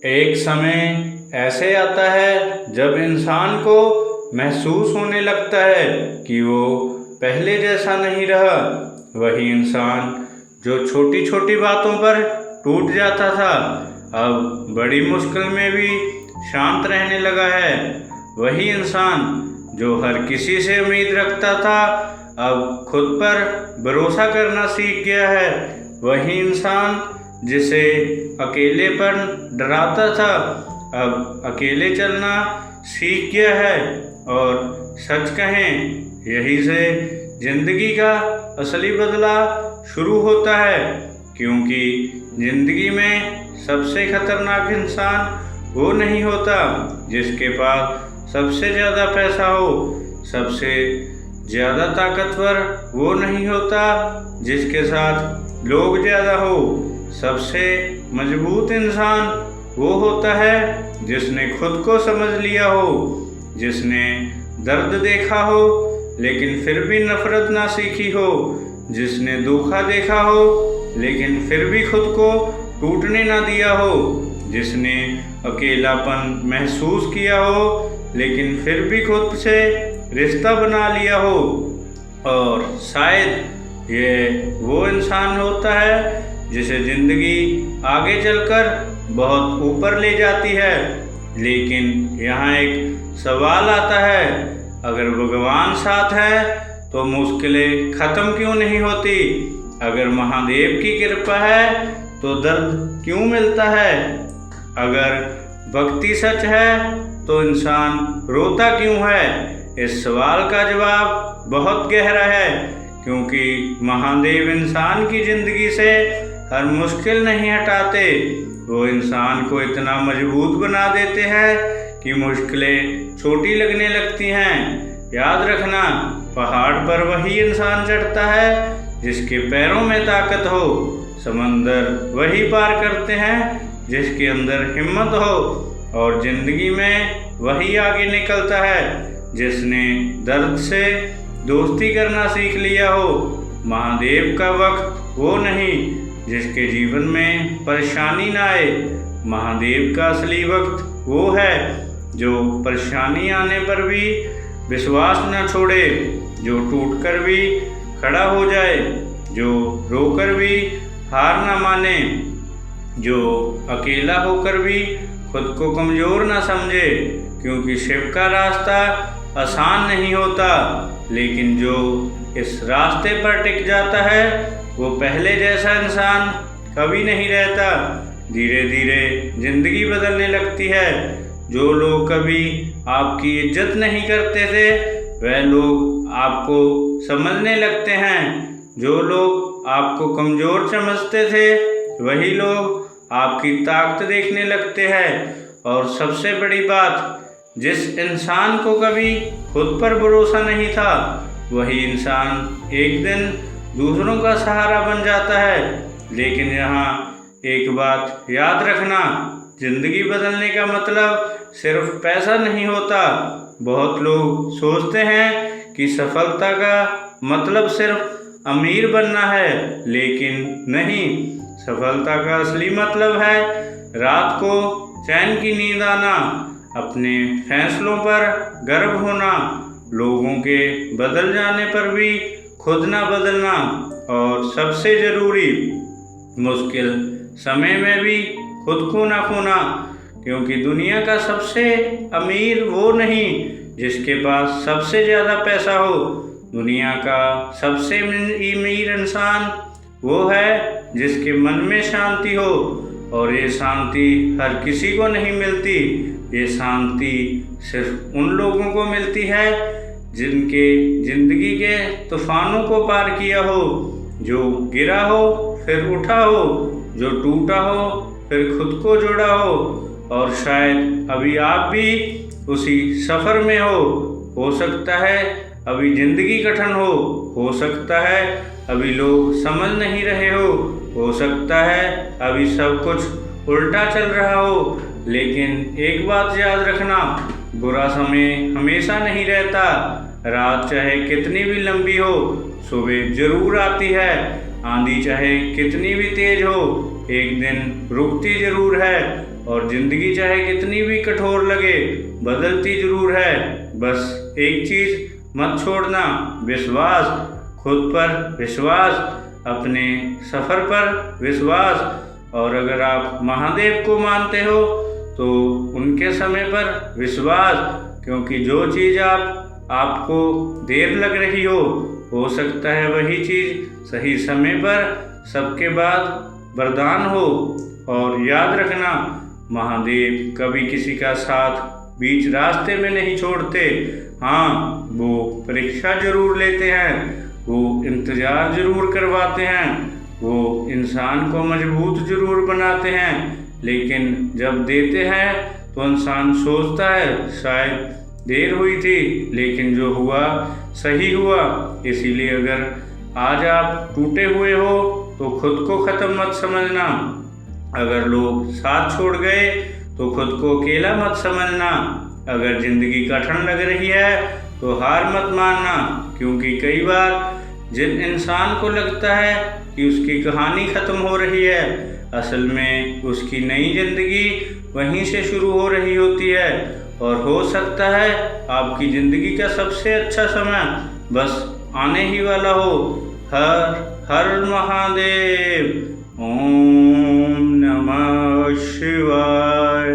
एक समय ऐसे आता है जब इंसान को महसूस होने लगता है कि वो पहले जैसा नहीं रहा। वही इंसान जो छोटी छोटी बातों पर टूट जाता था, अब बड़ी मुश्किल में भी शांत रहने लगा है। वही इंसान जो हर किसी से उम्मीद रखता था, अब खुद पर भरोसा करना सीख गया है। वही इंसान जिसे अकेलेपन डराता था, अब अकेले चलना सीख गया है। और सच कहें, यही से जिंदगी का असली बदलाव शुरू होता है, क्योंकि जिंदगी में सबसे खतरनाक इंसान वो नहीं होता जिसके पास सबसे ज़्यादा पैसा हो। सबसे ज़्यादा ताकतवर वो नहीं होता जिसके साथ लोग ज़्यादा हो। सबसे मजबूत इंसान वो होता है जिसने खुद को समझ लिया हो, जिसने दर्द देखा हो लेकिन फिर भी नफरत ना सीखी हो, जिसने धोखा देखा हो लेकिन फिर भी खुद को टूटने ना दिया हो, जिसने अकेलापन महसूस किया हो लेकिन फिर भी खुद से रिश्ता बना लिया हो। और शायद ये वो इंसान होता है जिसे ज़िंदगी आगे चलकर बहुत ऊपर ले जाती है। लेकिन यहाँ एक सवाल आता है, अगर भगवान साथ है तो मुश्किलें ख़त्म क्यों नहीं होती? अगर महादेव की कृपा है तो दर्द क्यों मिलता है? अगर भक्ति सच है तो इंसान रोता क्यों है? इस सवाल का जवाब बहुत गहरा है, क्योंकि महादेव इंसान की ज़िंदगी से हर मुश्किल नहीं हटाते, वो इंसान को इतना मजबूत बना देते हैं कि मुश्किलें छोटी लगने लगती हैं। याद रखना, पहाड़ पर वही इंसान चढ़ता है जिसके पैरों में ताकत हो। समंदर वही पार करते हैं जिसके अंदर हिम्मत हो। और जिंदगी में वही आगे निकलता है जिसने दर्द से दोस्ती करना सीख लिया हो। महादेव का वक्त वो नहीं जिसके जीवन में परेशानी ना आए। महादेव का असली वक्त वो है जो परेशानी आने पर भी विश्वास न छोड़े, जो टूटकर भी खड़ा हो जाए, जो रोकर भी हार ना माने, जो अकेला होकर भी खुद को कमज़ोर ना समझे। क्योंकि शिव का रास्ता आसान नहीं होता, लेकिन जो इस रास्ते पर टिक जाता है वो पहले जैसा इंसान कभी नहीं रहता। धीरे धीरे जिंदगी बदलने लगती है। जो लोग कभी आपकी इज्जत नहीं करते थे, वह लोग आपको समझने लगते हैं। जो लोग आपको कमज़ोर समझते थे, वही लोग आपकी ताकत देखने लगते हैं। और सबसे बड़ी बात, जिस इंसान को कभी खुद पर भरोसा नहीं था, वही इंसान एक दिन दूसरों का सहारा बन जाता है। लेकिन यहाँ एक बात याद रखना, जिंदगी बदलने का मतलब सिर्फ पैसा नहीं होता। बहुत लोग सोचते हैं कि सफलता का मतलब सिर्फ अमीर बनना है, लेकिन नहीं। सफलता का असली मतलब है रात को चैन की नींद आना, अपने फैसलों पर गर्व होना, लोगों के बदल जाने पर भी खुद ना बदलना, और सबसे ज़रूरी, मुश्किल समय में भी खुद को ना खोना। क्योंकि दुनिया का सबसे अमीर वो नहीं जिसके पास सबसे ज़्यादा पैसा हो। दुनिया का सबसे अमीर इंसान वो है जिसके मन में शांति हो। और ये शांति हर किसी को नहीं मिलती। ये शांति सिर्फ उन लोगों को मिलती है जिनके ज़िंदगी के तूफानों को पार किया हो, जो गिरा हो फिर उठा हो, जो टूटा हो फिर खुद को जोड़ा हो। और शायद अभी आप भी उसी सफ़र में हो सकता है अभी ज़िंदगी कठिन हो सकता है अभी लोग समझ नहीं रहे हो सकता है अभी सब कुछ उल्टा चल रहा हो। लेकिन एक बात याद रखना, बुरा समय हमेशा नहीं रहता। रात चाहे कितनी भी लंबी हो, सुबह जरूर आती है। आंधी चाहे कितनी भी तेज हो, एक दिन रुकती जरूर है और जिंदगी चाहे कितनी भी कठोर लगे बदलती जरूर है। बस एक चीज मत छोड़ना, विश्वास, खुद पर विश्वास, अपने सफर पर विश्वास। और अगर आप महादेव को मानते हो तो उनके समय पर विश्वास, क्योंकि जो चीज़ आपको देर लग रही हो सकता है वही चीज़ सही समय पर सबके बाद वरदान हो। और याद रखना, महादेव कभी किसी का साथ बीच रास्ते में नहीं छोड़ते। हाँ, वो परीक्षा जरूर लेते हैं, वो इंतजार जरूर करवाते हैं, वो इंसान को मजबूत जरूर बनाते हैं, लेकिन जब देते हैं तो इंसान सोचता है शायद देर हुई थी, लेकिन जो हुआ सही हुआ। इसीलिए अगर आज आप टूटे हुए हो तो खुद को ख़त्म मत समझना। अगर लोग साथ छोड़ गए तो खुद को अकेला मत समझना। अगर ज़िंदगी कठिन लग रही है तो हार मत मानना, क्योंकि कई बार जिन इंसान को लगता है कि उसकी कहानी ख़त्म हो रही है, असल में उसकी नई ज़िंदगी वहीं से शुरू हो रही होती है। और हो सकता है आपकी ज़िंदगी का सबसे अच्छा समय बस आने ही वाला हो। हर हर महादेव। ओम नमः शिवाय।